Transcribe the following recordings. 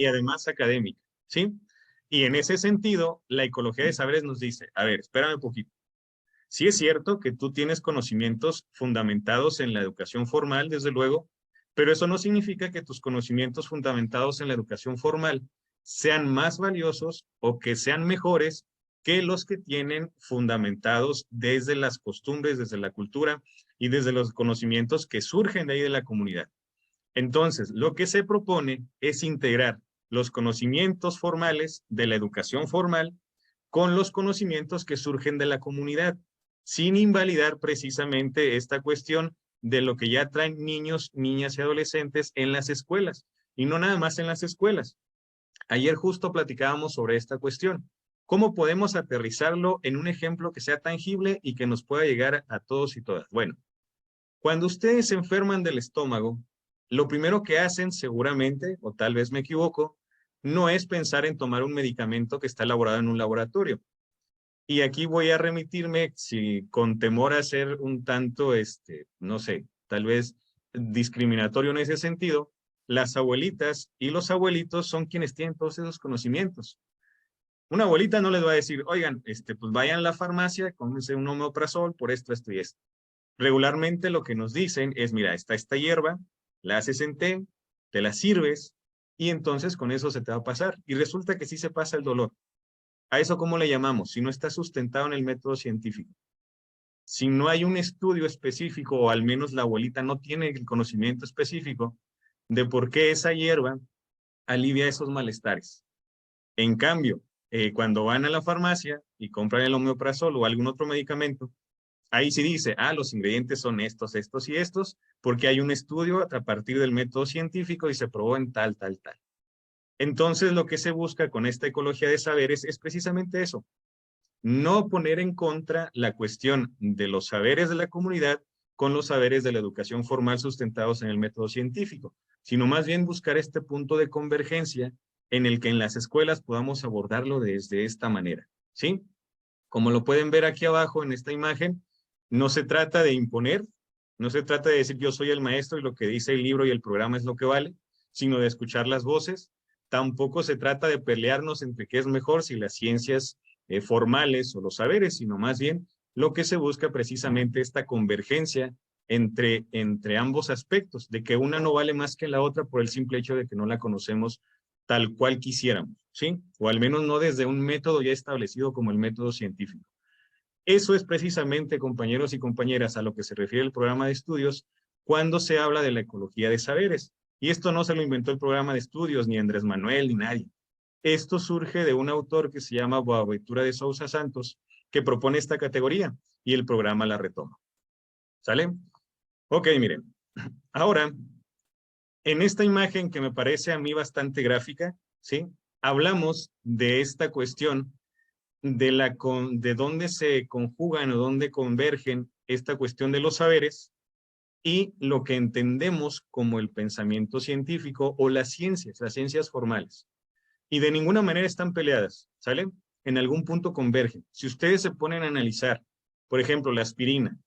y además académica, ¿sí? Y en ese sentido, la ecología de saberes nos dice, a ver, espérame un poquito. Sí es cierto que tú tienes conocimientos fundamentados en la educación formal, desde luego, pero eso no significa que tus conocimientos fundamentados en la educación formal sean más valiosos o que sean mejores que los que tienen fundamentados desde las costumbres, desde la cultura y desde los conocimientos que surgen de ahí de la comunidad. Entonces, lo que se propone es integrar los conocimientos formales de la educación formal con los conocimientos que surgen de la comunidad, sin invalidar precisamente esta cuestión de lo que ya traen niños, niñas y adolescentes en las escuelas, y no nada más en las escuelas. Ayer justo platicábamos sobre esta cuestión. ¿Cómo podemos aterrizarlo en un ejemplo que sea tangible y que nos pueda llegar a todos y todas? Bueno, cuando ustedes se enferman del estómago, lo primero que hacen seguramente, o tal vez me equivoco, no es pensar en tomar un medicamento que está elaborado en un laboratorio. Y aquí voy a remitirme, si con temor a ser un tanto, no sé, tal vez discriminatorio en ese sentido, las abuelitas y los abuelitos son quienes tienen todos esos conocimientos. Una abuelita no les va a decir, oigan, pues vayan a la farmacia, cómprese un omeprazol por esto, esto y esto. Regularmente lo que nos dicen es, mira, está esta hierba, la haces en té, te la sirves y entonces con eso se te va a pasar. Y resulta que sí se pasa el dolor. ¿A eso cómo le llamamos? Si no está sustentado en el método científico. Si no hay un estudio específico, o al menos la abuelita no tiene el conocimiento específico de por qué esa hierba alivia esos malestares. En cambio, cuando van a la farmacia y compran el omeprazol o algún otro medicamento, ahí sí dice, los ingredientes son estos, estos y estos, porque hay un estudio a partir del método científico y se probó en tal, tal, tal. Entonces, lo que se busca con esta ecología de saberes es precisamente eso, no poner en contra la cuestión de los saberes de la comunidad con los saberes de la educación formal sustentados en el método científico, sino más bien buscar este punto de convergencia en el que en las escuelas podamos abordarlo desde esta manera, ¿sí? Como lo pueden ver aquí abajo en esta imagen, no se trata de imponer, no se trata de decir yo soy el maestro y lo que dice el libro y el programa es lo que vale, sino de escuchar las voces. Tampoco se trata de pelearnos entre qué es mejor, si las ciencias formales o los saberes, sino más bien lo que se busca precisamente esta convergencia entre ambos aspectos, de que una no vale más que la otra por el simple hecho de que no la conocemos tal cual quisiéramos, ¿sí? O al menos no desde un método ya establecido como el método científico. Eso es precisamente, compañeros y compañeras, a lo que se refiere el programa de estudios cuando se habla de la ecología de saberes. Y esto no se lo inventó el programa de estudios, ni Andrés Manuel, ni nadie. Esto surge de un autor que se llama Boaventura de Sousa Santos, que propone esta categoría y el programa la retoma. ¿Sale? Ok, miren. Ahora, en esta imagen que me parece a mí bastante gráfica, ¿sí? Hablamos de esta cuestión de dónde se conjugan o dónde convergen esta cuestión de los saberes y lo que entendemos como el pensamiento científico o las ciencias formales. Y de ninguna manera están peleadas, ¿sale? En algún punto convergen. Si ustedes se ponen a analizar, por ejemplo, la aspirina,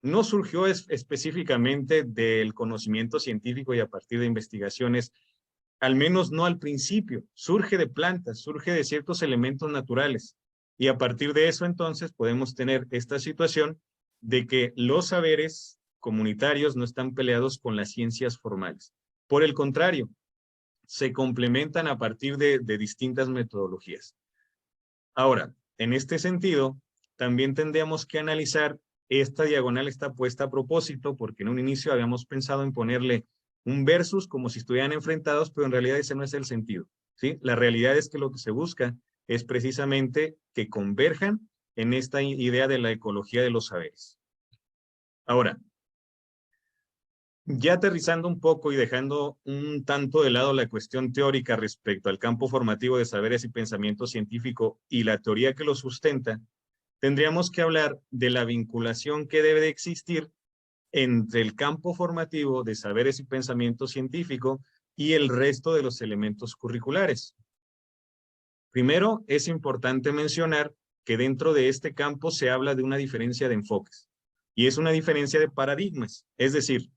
no surgió específicamente del conocimiento científico y a partir de investigaciones, al menos no al principio, surge de plantas, surge de ciertos elementos naturales. Y a partir de eso entonces podemos tener esta situación de que los saberes comunitarios no están peleados con las ciencias formales. Por el contrario, se complementan a partir de distintas metodologías. Ahora, en este sentido, también tendríamos que analizar esta diagonal está puesta a propósito porque en un inicio habíamos pensado en ponerle un versus como si estuvieran enfrentados, pero en realidad ese no es el sentido, ¿sí? La realidad es que lo que se busca es precisamente que converjan en esta idea de la ecología de los saberes. Ahora, ya aterrizando un poco y dejando un tanto de lado la cuestión teórica respecto al campo formativo de saberes y pensamiento científico y la teoría que lo sustenta, tendríamos que hablar de la vinculación que debe de existir entre el campo formativo de saberes y pensamiento científico y el resto de los elementos curriculares. Primero, es importante mencionar que dentro de este campo se habla de una diferencia de enfoques y es una diferencia de paradigmas, es decir,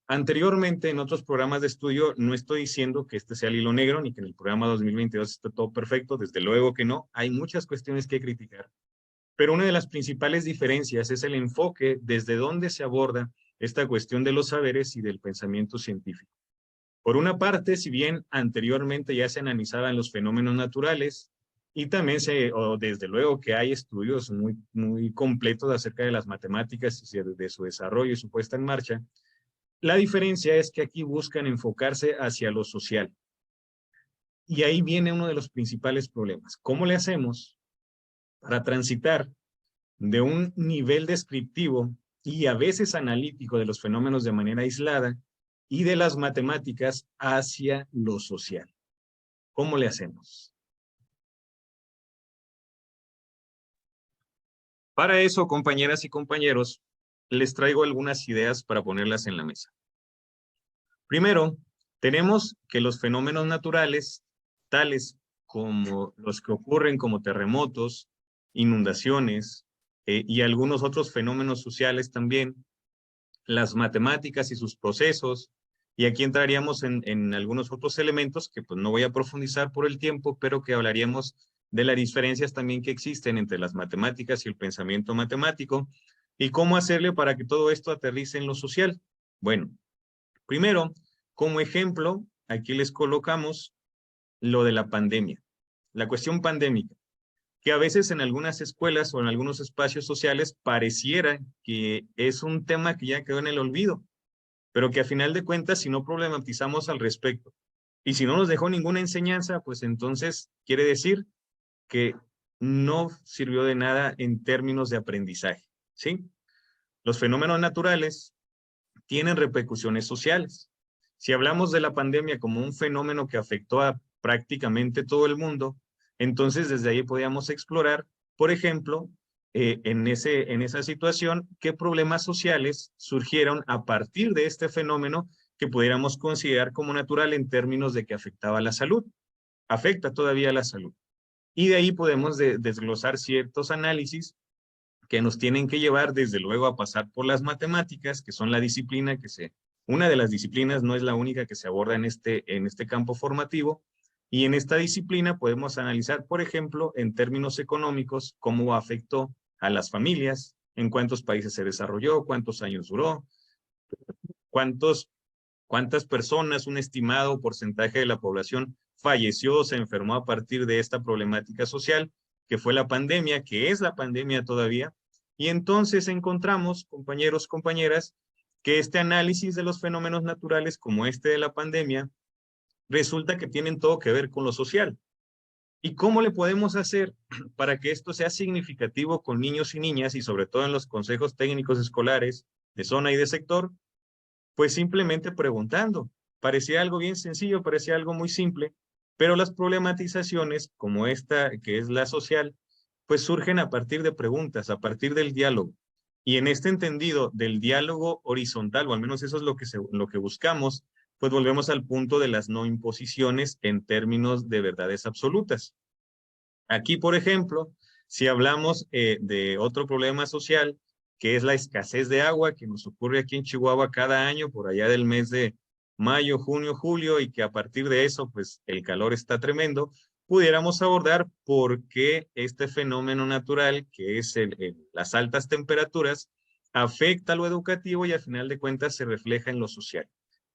Anteriormente, en otros programas de estudio, no estoy diciendo que este sea el hilo negro, ni que en el programa 2022 esté todo perfecto, desde luego que no, hay muchas cuestiones que criticar, pero una de las principales diferencias es el enfoque desde donde se aborda esta cuestión de los saberes y del pensamiento científico. Por una parte, si bien anteriormente ya se analizaban los fenómenos naturales, y también desde luego que hay estudios muy completos acerca de las matemáticas y de su desarrollo y su puesta en marcha, la diferencia es que aquí buscan enfocarse hacia lo social. Y ahí viene uno de los principales problemas. ¿Cómo le hacemos para transitar de un nivel descriptivo y a veces analítico de los fenómenos de manera aislada y de las matemáticas hacia lo social? ¿Cómo le hacemos? Para eso, compañeras y compañeros, les traigo algunas ideas para ponerlas en la mesa. Primero, tenemos que los fenómenos naturales, tales como los que ocurren como terremotos, inundaciones y algunos otros fenómenos sociales también, las matemáticas y sus procesos, y aquí entraríamos en algunos otros elementos que pues no voy a profundizar por el tiempo, pero que hablaríamos de las diferencias también que existen entre las matemáticas y el pensamiento matemático, y cómo hacerle para que todo esto aterrice en lo social. Bueno, primero, como ejemplo, aquí les colocamos lo de la pandemia, la cuestión pandémica, que a veces en algunas escuelas o en algunos espacios sociales pareciera que es un tema que ya quedó en el olvido, pero que a final de cuentas, si no problematizamos al respecto y si no nos dejó ninguna enseñanza, pues entonces quiere decir que no sirvió de nada en términos de aprendizaje, ¿sí? Los fenómenos naturales tienen repercusiones sociales. Si hablamos de la pandemia como un fenómeno que afectó a prácticamente todo el mundo, entonces desde ahí podíamos explorar, por ejemplo, en esa situación, qué problemas sociales surgieron a partir de este fenómeno que pudiéramos considerar como natural en términos de que afectaba la salud, afecta todavía la salud. Y de ahí podemos desglosar ciertos análisis que nos tienen que llevar desde luego a pasar por las matemáticas, que son la disciplina una de las disciplinas, no es la única que se aborda en este campo formativo, y en esta disciplina podemos analizar, por ejemplo, en términos económicos, cómo afectó a las familias, en cuántos países se desarrolló, cuántos años duró, cuántas personas, un estimado porcentaje de la población falleció o se enfermó a partir de esta problemática social, que fue la pandemia, que es la pandemia todavía. Y entonces encontramos, compañeros, compañeras, que este análisis de los fenómenos naturales como este de la pandemia resulta que tienen todo que ver con lo social. ¿Y cómo le podemos hacer para que esto sea significativo con niños y niñas y sobre todo en los consejos técnicos escolares de zona y de sector? Pues simplemente preguntando. Parecía algo bien sencillo, parecía algo muy simple, pero las problematizaciones, como esta que es la social, pues surgen a partir de preguntas, a partir del diálogo. Y en este entendido del diálogo horizontal, o al menos eso es lo que buscamos, pues volvemos al punto de las no imposiciones en términos de verdades absolutas. Aquí, por ejemplo, si hablamos de otro problema social, que es la escasez de agua que nos ocurre aquí en Chihuahua cada año, por allá del mes de mayo, junio, julio, y que a partir de eso, pues el calor está tremendo, pudiéramos abordar por qué este fenómeno natural, que es las altas temperaturas, afecta a lo educativo y al final de cuentas se refleja en lo social.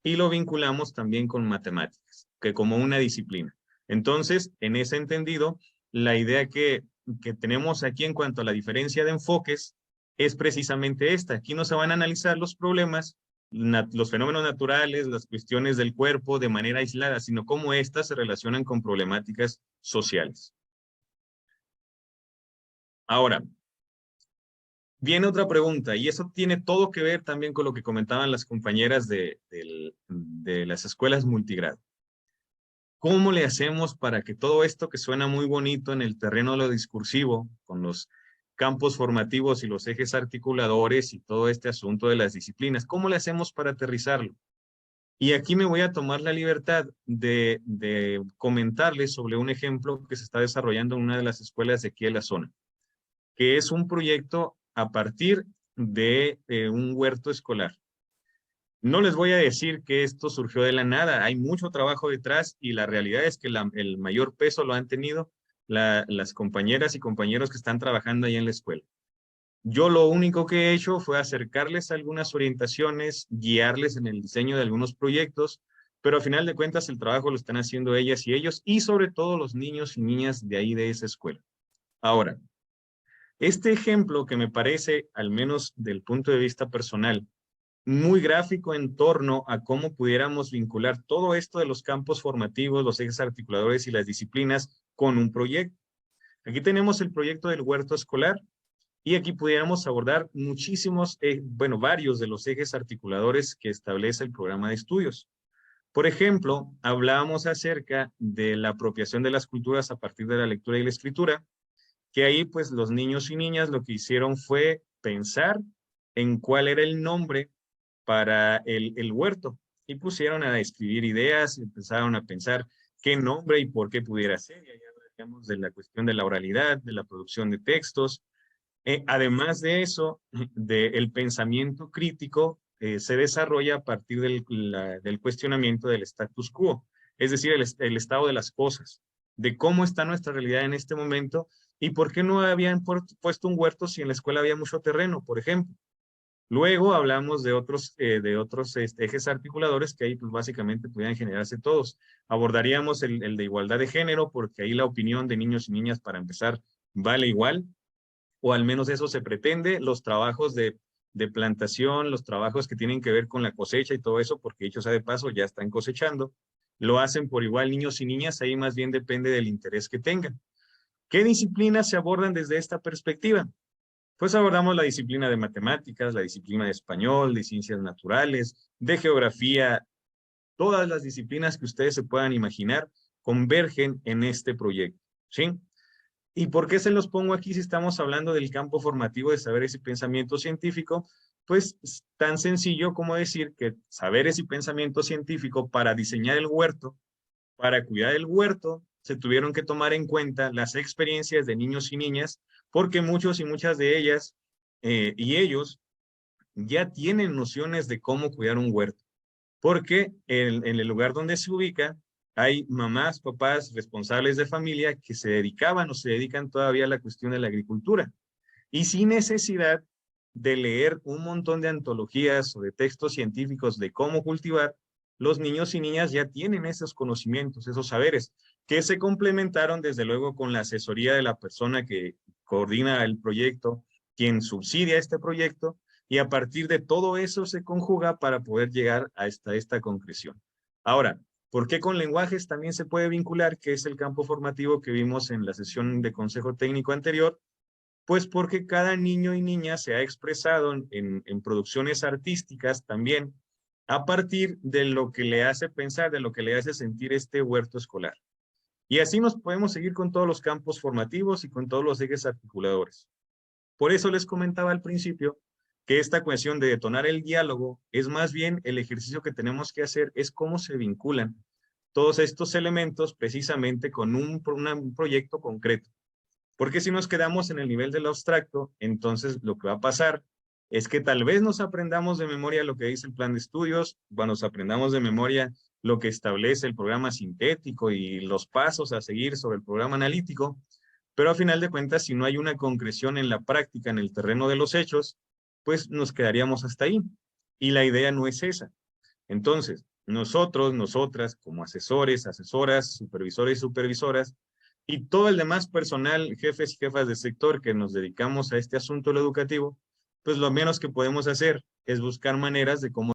Y lo vinculamos también con matemáticas, que como una disciplina. Entonces, en ese entendido, la idea que tenemos aquí en cuanto a la diferencia de enfoques es precisamente esta. Aquí no se van a analizar los problemas, los fenómenos naturales, las cuestiones del cuerpo de manera aislada, sino cómo éstas se relacionan con problemáticas sociales. Ahora, viene otra pregunta, y eso tiene todo que ver también con lo que comentaban las compañeras de las escuelas multigrado. ¿Cómo le hacemos para que todo esto que suena muy bonito en el terreno de lo discursivo, con los campos formativos y los ejes articuladores y todo este asunto de las disciplinas, cómo le hacemos para aterrizarlo? Y aquí me voy a tomar la libertad de comentarles sobre un ejemplo que se está desarrollando en una de las escuelas de aquí de la zona, que es un proyecto a partir de un huerto escolar. No les voy a decir que esto surgió de la nada, hay mucho trabajo detrás y la realidad es que el mayor peso lo han tenido las compañeras y compañeros que están trabajando ahí en la escuela. Yo lo único que he hecho fue acercarles algunas orientaciones, guiarles en el diseño de algunos proyectos, pero a final de cuentas el trabajo lo están haciendo ellas y ellos y sobre todo los niños y niñas de ahí de esa escuela. Ahora, este ejemplo que me parece, al menos del punto de vista personal, muy gráfico en torno a cómo pudiéramos vincular todo esto de los campos formativos, los ejes articuladores y las disciplinas con un proyecto. Aquí tenemos el proyecto del huerto escolar y aquí pudiéramos abordar muchísimos, bueno, varios de los ejes articuladores que establece el programa de estudios. Por ejemplo, hablábamos acerca de la apropiación de las culturas a partir de la lectura y la escritura, que ahí pues los niños y niñas lo que hicieron fue pensar en cuál era el nombre para el huerto y pusieron a escribir ideas, empezaron a pensar qué nombre y por qué pudiera ser. Y allá hablamos de la cuestión de la oralidad, de la producción de textos. Además de eso, del pensamiento crítico se desarrolla a partir del cuestionamiento del status quo, es decir, el estado de las cosas, de cómo está nuestra realidad en este momento y por qué no habían puesto un huerto si en la escuela había mucho terreno, por ejemplo. Luego hablamos de otros ejes articuladores que ahí pues básicamente pudieran generarse todos. Abordaríamos el de igualdad de género porque ahí la opinión de niños y niñas para empezar vale igual, o al menos eso se pretende. Los trabajos de plantación, los trabajos que tienen que ver con la cosecha y todo eso, porque dicho sea de paso ya están cosechando, lo hacen por igual niños y niñas, ahí más bien depende del interés que tengan. ¿Qué disciplinas se abordan desde esta perspectiva? Pues abordamos la disciplina de matemáticas, la disciplina de español, de ciencias naturales, de geografía, todas las disciplinas que ustedes se puedan imaginar convergen en este proyecto, ¿sí? ¿Y por qué se los pongo aquí si estamos hablando del campo formativo de saberes y pensamiento científico? Pues es tan sencillo como decir que saberes y pensamiento científico para diseñar el huerto, para cuidar el huerto, se tuvieron que tomar en cuenta las experiencias de niños y niñas, porque muchos y muchas de ellas y ellos ya tienen nociones de cómo cuidar un huerto, porque en el lugar donde se ubica hay mamás, papás, responsables de familia que se dedicaban o se dedican todavía a la cuestión de la agricultura y sin necesidad de leer un montón de antologías o de textos científicos de cómo cultivar, los niños y niñas ya tienen esos conocimientos, esos saberes, que se complementaron desde luego con la asesoría de la persona que coordina el proyecto, quien subsidia este proyecto, y a partir de todo eso se conjuga para poder llegar a esta concreción. Ahora, ¿por qué con lenguajes también se puede vincular, que es el campo formativo que vimos en la sesión de consejo técnico anterior? Pues porque cada niño y niña se ha expresado en producciones artísticas también a partir de lo que le hace pensar, de lo que le hace sentir este huerto escolar. Y así nos podemos seguir con todos los campos formativos y con todos los ejes articuladores. Por eso les comentaba al principio que esta cuestión de detonar el diálogo es más bien el ejercicio que tenemos que hacer, es cómo se vinculan todos estos elementos precisamente con un proyecto concreto. Porque si nos quedamos en el nivel del abstracto, entonces lo que va a pasar es que tal vez nos aprendamos de memoria lo que dice el plan de estudios, nos aprendamos de memoria lo que establece el programa sintético y los pasos a seguir sobre el programa analítico, pero a final de cuentas, si no hay una concreción en la práctica, en el terreno de los hechos, pues nos quedaríamos hasta ahí. Y la idea no es esa. Entonces, nosotros, nosotras, como asesores, asesoras, supervisores y supervisoras, y todo el demás personal, jefes y jefas de sector que nos dedicamos a este asunto educativo, pues lo menos que podemos hacer es buscar maneras de cómo